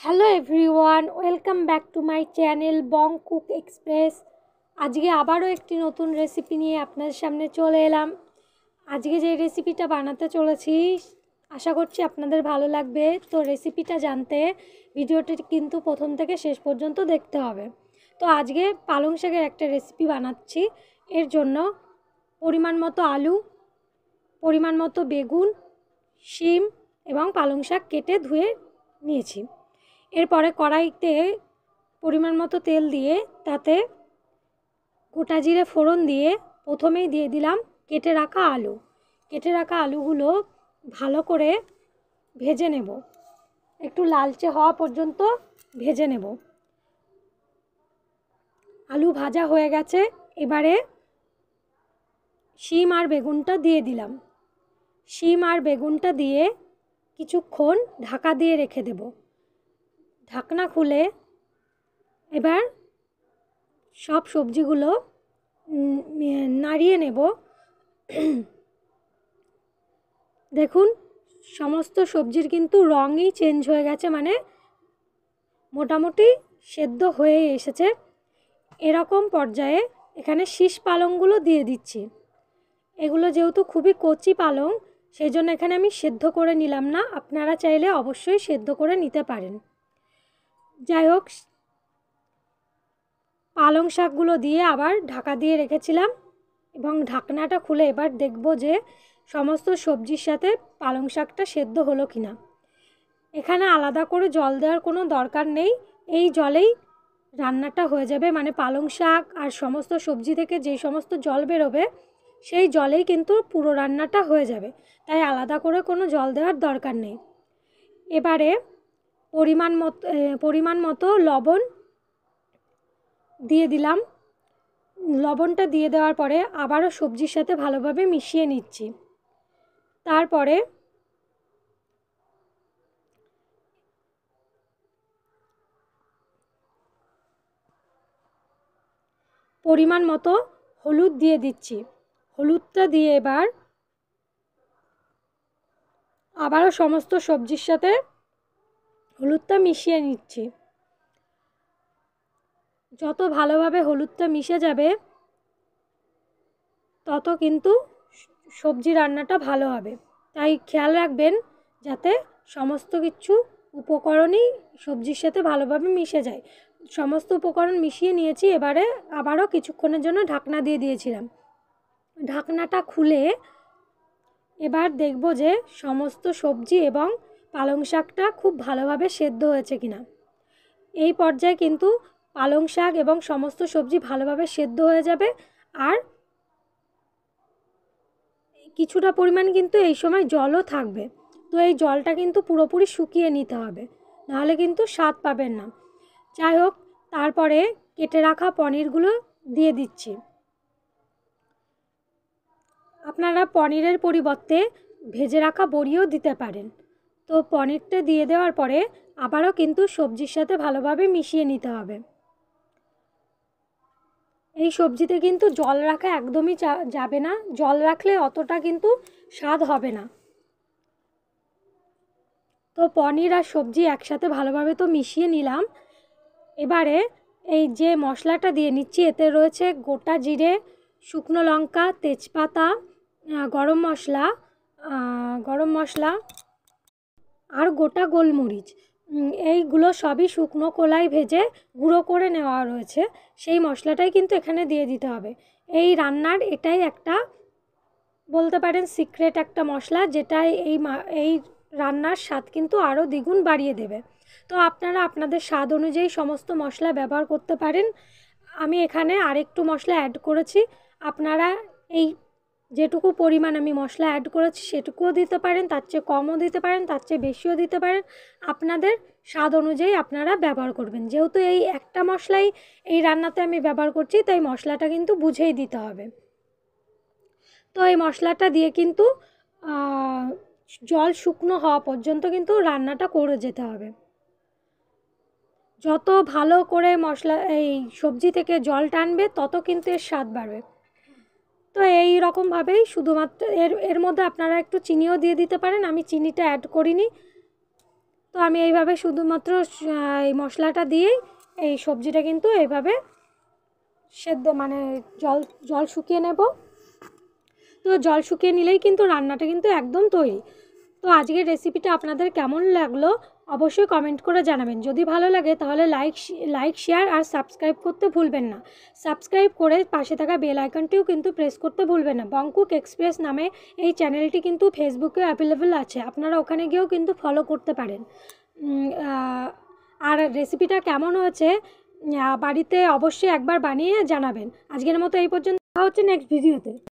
Hello everyone, welcome back to my channel Bong cook express. আজকে আবারও একটি নতুন রেসিপি নিয়ে আপনাদের সামনে চলে এলাম। আজকে যে রেসিপিটা বানাতে চলেছি আশা করছি আপনাদের ভালো লাগবে। তো রেসিপিটা জানতে ভিডিওটি কিন্তু প্রথম থেকে শেষ পর্যন্ত দেখতে হবে। তো আজকে পালং শাকের একটা রেসিপি বানাচ্ছি। এর জন্য পরিমাণ মতো আলু, পরিমাণ মতো বেগুন, শিম এবং পালং শাক কেটে ধুয়ে নিয়েছি। এরপরে কড়াইতে পরিমাণ মতো তেল দিয়ে তাতে গোটা জিরে ফোড়ন দিয়ে প্রথমেই দিয়ে দিলাম কেটে রাখা আলু। কেটে রাখা আলুগুলো ভালো করে ভেজে নেব, একটু লালচে হওয়া পর্যন্ত ভেজে নেব। আলু ভাজা হয়ে গেছে, এবারে শিম আর বেগুনটা দিয়ে দিলাম। শিম আর বেগুনটা দিয়ে কিছুক্ষণ ঢাকা দিয়ে রেখে দেব। ঢাকনা খুলে এবার সব সবজিগুলো নাড়িয়ে নেব। দেখুন সমস্ত সবজির কিন্তু রঙই চেঞ্জ হয়ে গেছে, মানে মোটামুটি সেদ্ধ হয়ে এসেছে। এরকম পর্যায়ে এখানে শীষ পালংগুলো দিয়ে দিচ্ছি। এগুলো যেহেতু খুবই কচি পালং, সেই জন্য এখানে আমি সেদ্ধ করে নিলাম না। আপনারা চাইলে অবশ্যই সেদ্ধ করে নিতে পারেন। যাই হোক, পালং শাকগুলো দিয়ে আবার ঢাকা দিয়ে রেখেছিলাম এবং ঢাকনাটা খুলে এবার দেখব যে সমস্ত সবজির সাথে পালং শাকটা সেদ্ধ হলো কিনা। এখানে আলাদা করে জল দেওয়ার কোনো দরকার নেই, এই জলেই রান্নাটা হয়ে যাবে। মানে পালং শাক আর সমস্ত সবজি থেকে যেই সমস্ত জল বেরোবে সেই জলেই কিন্তু পুরো রান্নাটা হয়ে যাবে, তাই আলাদা করে কোনো জল দেওয়ার দরকার নেই। এবারে পরিমাণ মতো লবণ দিয়ে দিলাম। লবণটা দিয়ে দেওয়ার পরে আবারও সবজির সাথে ভালোভাবে মিশিয়ে নিচ্ছি। তারপরে পরিমাণ মতো হলুদ দিয়ে দিচ্ছি। হলুদটা দিয়ে এবার আবারও সমস্ত সবজির সাথে হলুদটা মিশিয়ে নিচ্ছি। যত ভালোভাবে হলুদটা মিশে যাবে তত কিন্তু সবজি রান্নাটা ভালো হবে। তাই খেয়াল রাখবেন যাতে সমস্ত কিছু উপকরণই সবজির সাথে ভালোভাবে মিশে যায়। সমস্ত উপকরণ মিশিয়ে নিয়েছি, এবারে আবারও কিছুক্ষণের জন্য ঢাকনা দিয়ে দিয়েছিলাম। ঢাকনাটা খুলে এবার দেখব যে সমস্ত সবজি এবং পালং শাকটা খুব ভালোভাবে সেদ্ধ হয়েছে কিনা। এই পর্যায়ে কিন্তু পালং শাক এবং সমস্ত সবজি ভালোভাবে সেদ্ধ হয়ে যাবে। আর কিছুটা পরিমাণ কিন্তু এই সময় জলও থাকবে। তো এই জলটা কিন্তু পুরোপুরি শুকিয়ে নিতে হবে, নাহলে কিন্তু স্বাদ পাবেন না। যাই হোক, তারপরে কেটে রাখা পনিরগুলো দিয়ে দিচ্ছি। আপনারা পনিরের পরিবর্তে ভেজে রাখা বড়িও দিতে পারেন। তো পনিরটা দিয়ে দেওয়ার পরে আবারও কিন্তু সবজির সাথে ভালোভাবে মিশিয়ে নিতে হবে। এই সবজিতে কিন্তু জল রাখা একদমই যাবে না, জল রাখলে অতটা কিন্তু স্বাদ হবে না। তো পনির আর সবজি একসাথে ভালোভাবে তো মিশিয়ে নিলাম। এবারে এই যে মশলাটা দিয়ে নিচ্ছি, এতে রয়েছে গোটা জিরে, শুকনো লঙ্কা, তেজপাতা, গরম মশলা, গরম মশলা আর গোটা গোলমরিচ। এইগুলো সবই শুকনো কড়াই ভেজে গুঁড়ো করে নেওয়া রয়েছে। সেই মশলাটাই কিন্তু এখানে দিয়ে দিতে হবে। এই রান্নার এটাই একটা বলতে পারেন সিক্রেট একটা মশলা, যেটা এই রান্নার স্বাদ কিন্তু আরও দ্বিগুণ বাড়িয়ে দেবে। তো আপনারা আপনাদের স্বাদ অনুযায়ী সমস্ত মশলা ব্যবহার করতে পারেন। আমি এখানে আরেকটু মশলা অ্যাড করেছি। আপনারা এই যেটুকু পরিমাণ আমি মশলা অ্যাড করেছি সেটুকুও দিতে পারেন, তার চেয়ে কমও দিতে পারেন, তার চেয়ে বেশিও দিতে পারেন। আপনাদের স্বাদ অনুযায়ী আপনারা ব্যবহার করবেন। যেহেতু এই একটা মশলাই এই রান্নাতে আমি ব্যবহার করছি, তাই মশলাটা কিন্তু বুঝেই দিতে হবে। তো এই মশলাটা দিয়ে কিন্তু জল শুকনো হওয়া পর্যন্ত কিন্তু রান্নাটা করে যেতে হবে। যত ভালো করে মশলা এই সবজি থেকে জল টানবে তত কিন্তু এর স্বাদ বাড়বে। তো এই রকমভাবেই শুধুমাত্র এর মধ্যে আপনারা একটু চিনিও দিয়ে দিতে পারেন, আমি চিনিটা অ্যাড করিনি। তো তো আমি এইভাবে শুধুমাত্র এই মশলাটা দিয়েই এই সবজিটা কিন্তু এইভাবে সেদ্ধ মানে জল শুকিয়ে নেব। তো জল শুকিয়ে নিলেই কিন্তু রান্নাটা কিন্তু একদম তৈরি। তো আজকের রেসিপিটা আপনাদের কেমন লাগলো অবশ্যই কমেন্ট করে জানাবেন। যদি ভালো লাগে তাহলে লাইক শেয়ার আর সাবস্ক্রাইব করতে ভুলবেন না। সাবস্ক্রাইব করে পাশে থাকা বেল আইকনটিও কিন্তু প্রেস করতে ভুলবেন না। বংকুক এক্সপ্রেস নামে এই চ্যানেলটি কিন্তু ফেসবুকে অ্যাভেলেবেল আছে, আপনারা ওখানে গিয়েও কিন্তু ফলো করতে পারেন। আর রেসিপিটা কেমন হয়েছে বাড়িতে অবশ্যই একবার বানিয়ে জানাবেন। আজকের মতো এই পর্যন্ত, দেখা হচ্ছে নেক্সট ভিডিওতে।